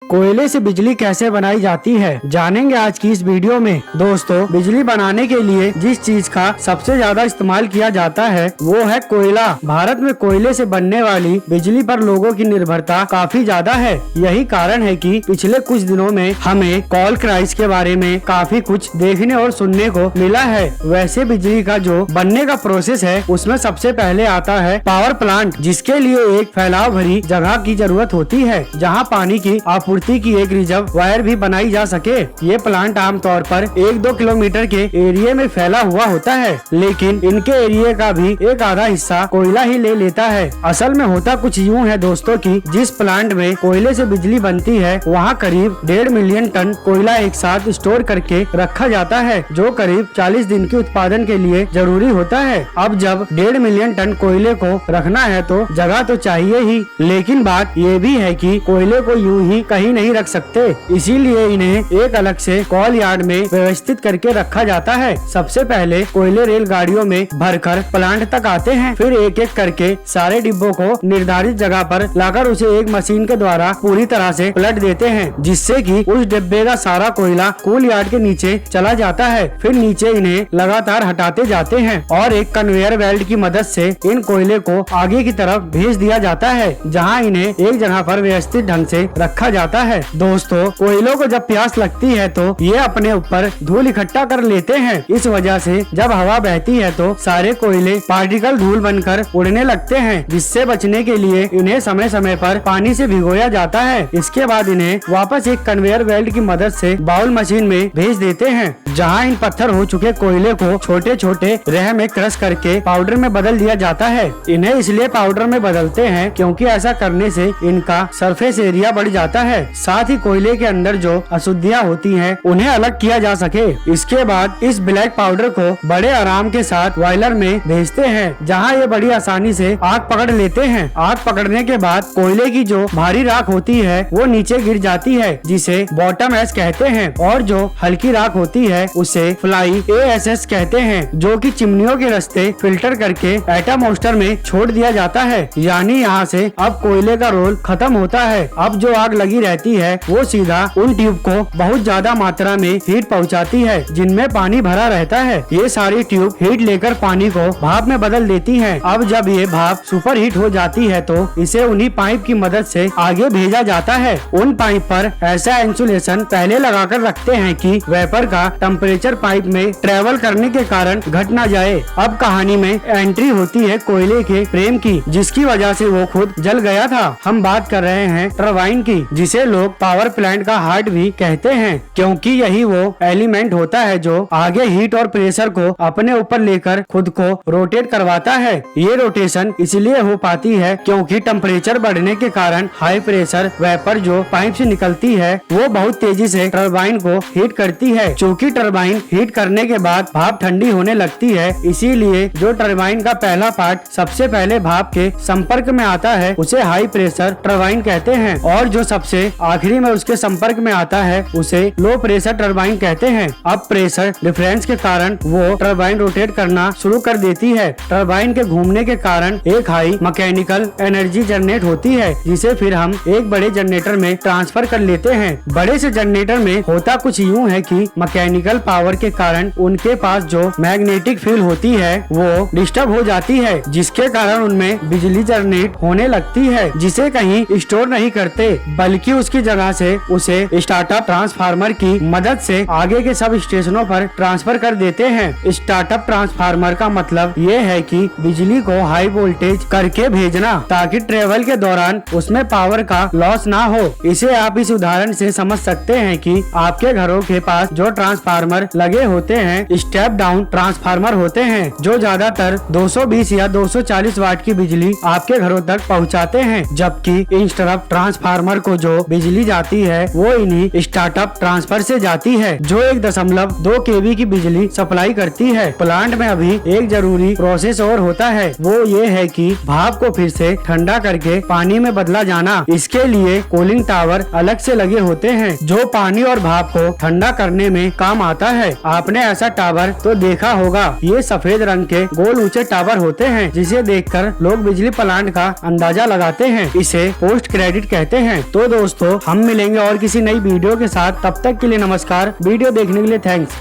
कोयले से बिजली कैसे बनाई जाती है, जानेंगे आज की इस वीडियो में। दोस्तों, बिजली बनाने के लिए जिस चीज का सबसे ज्यादा इस्तेमाल किया जाता है वो है कोयला। भारत में कोयले से बनने वाली बिजली पर लोगों की निर्भरता काफी ज्यादा है। यही कारण है कि पिछले कुछ दिनों में हमें कोल क्राइसिस के बारे में काफी कुछ देखने और सुनने को मिला है। वैसे बिजली का जो बनने का प्रोसेस है उसमें सबसे पहले आता है पावर प्लांट, जिसके लिए एक फैलाव भरी जगह की जरूरत होती है जहाँ पानी की आपूर्ति की एक रिजर्व वायर भी बनाई जा सके। ये प्लांट आमतौर पर 1-2 किलोमीटर के एरिया में फैला हुआ होता है, लेकिन इनके एरिया का भी एक आधा हिस्सा कोयला ही ले लेता है। असल में होता कुछ यूँ है दोस्तों कि जिस प्लांट में कोयले से बिजली बनती है वहाँ करीब 1.5 मिलियन टन कोयला एक साथ स्टोर करके रखा जाता है, जो करीब 40 दिन के उत्पादन के लिए जरूरी होता है। अब जब 1.5 मिलियन टन कोयले को रखना है तो जगह तो चाहिए ही, लेकिन बात ये भी है कि कोयले को यूं ही कहीं नहीं रख सकते, इसीलिए इन्हें एक अलग से कोल यार्ड में व्यवस्थित करके रखा जाता है। सबसे पहले कोयले रेलगाड़ियों में भरकर प्लांट तक आते हैं, फिर एक एक करके सारे डिब्बों को निर्धारित जगह पर लाकर उसे एक मशीन के द्वारा पूरी तरह से पलट देते हैं, जिससे कि उस डिब्बे का सारा कोयला कूल यार्ड के नीचे चला जाता है। फिर नीचे इन्हें लगातार हटाते जाते हैं और एक कन्वेयर बेल्ट की मदद से इन कोयले को आगे की तरफ भेज दिया जाता है, जहां इन्हें एक जगह पर व्यवस्थित ढंग से रखा जाता है। दोस्तों, कोयलों को जब प्यास लगती है तो ये अपने ऊपर धूल इकट्ठा कर लेते हैं। इस वजह से जब हवा बहती है तो सारे कोयले पार्टिकल धूल बनकर उड़ने लगते हैं, जिससे बचने के लिए इन्हें समय समय पर पानी से भिगोया जाता है। इसके बाद इन्हें वापस एक कन्वेयर बेल्ट की मदद से बाउल मशीन में भेज देते हैं, जहां इन पत्थर हो चुके कोयले को छोटे छोटे रेह में क्रश करके पाउडर में बदल दिया जाता है। इन्हें इसलिए पाउडर में बदलते हैं क्योंकि ऐसा करने से इनका सरफेस एरिया बढ़ जाता है, साथ ही कोयले के अंदर जो अशुद्धियाँ होती हैं उन्हें अलग किया जा सके। इसके बाद इस ब्लैक पाउडर को बड़े आराम के साथ बॉयलर में भेजते हैं, जहां ये बड़ी आसानी से आग पकड़ लेते हैं। आग पकड़ने के बाद कोयले की जो भारी राख होती है वो नीचे गिर जाती है, जिसे बॉटम एश कहते हैं, और जो हल्की राख होती है उसे फ्लाई ASS कहते हैं, जो कि चिमनियों के रास्ते फिल्टर करके एटमॉस्फेयर में छोड़ दिया जाता है। यानी यहाँ से अब कोयले का रोल खत्म होता है। अब जो आग लगी रहती है वो सीधा उन ट्यूब को बहुत ज्यादा मात्रा में हीट पहुँचाती है, जिनमें पानी भरा रहता है। ये सारी ट्यूब हीट लेकर पानी को भाप में बदल देती है। अब जब ये भाप सुपर हीट हो जाती है तो इसे उन्हीं पाइप की मदद से आगे भेजा जाता है। उन पाइप पर ऐसा इंसुलेशन पहले लगाकर रखते हैं कि वेपर का टेम्परेचर पाइप में ट्रेवल करने के कारण घट ना जाए। अब कहानी में एंट्री होती है कोयले के फ्रेम की, जिसकी वजह से वो खुद जल गया था। हम बात कर रहे हैं टरबाइन की, जिसे लोग पावर प्लांट का हार्ट भी कहते हैं, क्योंकि यही वो एलिमेंट होता है जो आगे हीट और प्रेशर को अपने ऊपर लेकर खुद को रोटेट करवाता है। ये रोटेशन इसलिए हो पाती है क्योंकि टेम्परेचर बढ़ने के कारण हाई प्रेशर वेपर जो पाइप से निकलती है वो बहुत तेजी से टरबाइन को हीट करती है। चूँकि टरबाइन हीट करने के बाद भाप ठंडी होने लगती है, इसीलिए जो टरबाइन का पहला पार्ट सबसे पहले भाप के संपर्क में आता है उसे हाई प्रेशर टरबाइन कहते हैं, और जो सबसे आखिरी में उसके संपर्क में आता है उसे लो प्रेशर टरबाइन कहते हैं। अब प्रेशर डिफरेंस के कारण वो टरबाइन रोटेट करना शुरू कर देती है। टरबाइन के घूमने के कारण एक हाई मैकेनिकल एनर्जी जनरेट होती है, जिसे फिर हम एक बड़े जनरेटर में ट्रांसफर कर लेते हैं। बड़े से जनरेटर में होता कुछ यूँ है कि मैकेनिकल पावर के कारण उनके पास जो मैग्नेटिक फील्ड होती है वो डिस्टर्ब हो जाती है, जिसके कारण उनमें बिजली जनरेट होने लगती है, जिसे कहीं स्टोर नहीं करते बल्कि उसकी जगह से उसे स्टार्टअप ट्रांसफार्मर की मदद से आगे के सब स्टेशनों पर ट्रांसफर कर देते हैं। स्टार्टअप ट्रांसफार्मर का मतलब ये है कि बिजली को हाई वोल्टेज करके भेजना, ताकि ट्रेवल के दौरान उसमें पावर का लॉस ना हो। इसे आप इस उदाहरण से समझ सकते हैं कि आपके घरों के पास जो ट्रांसफार्मर लगे होते हैं स्टेप डाउन ट्रांसफार्मर होते हैं, जो ज्यादातर 220 या 240 वाट की बिजली आपके घरों तक पहुंचाते हैं, जबकि इंटरप्ट ट्रांसफार्मर को जो बिजली जाती है वो इन्हीं स्टार्टअप ट्रांसफर से जाती है, जो 1.2 kV की बिजली सप्लाई करती है। प्लांट में अभी एक जरूरी प्रोसेस और होता है, वो ये है कि भाप को फिर से ठंडा करके पानी में बदला जाना। इसके लिए कूलिंग टावर अलग से लगे होते हैं, जो पानी और भाप को ठंडा करने में काम आता है। आपने ऐसा टावर तो देखा होगा, ये सफेद रंग के गोल ऊंचे टावर होते हैं जिसे देखकर लोग बिजली प्लांट का अंदाजा लगाते हैं। इसे पोस्ट क्रेडिट कहते हैं। तो दोस्तों हम मिलेंगे और किसी नई वीडियो के साथ, तब तक के लिए नमस्कार। वीडियो देखने के लिए थैंक्स।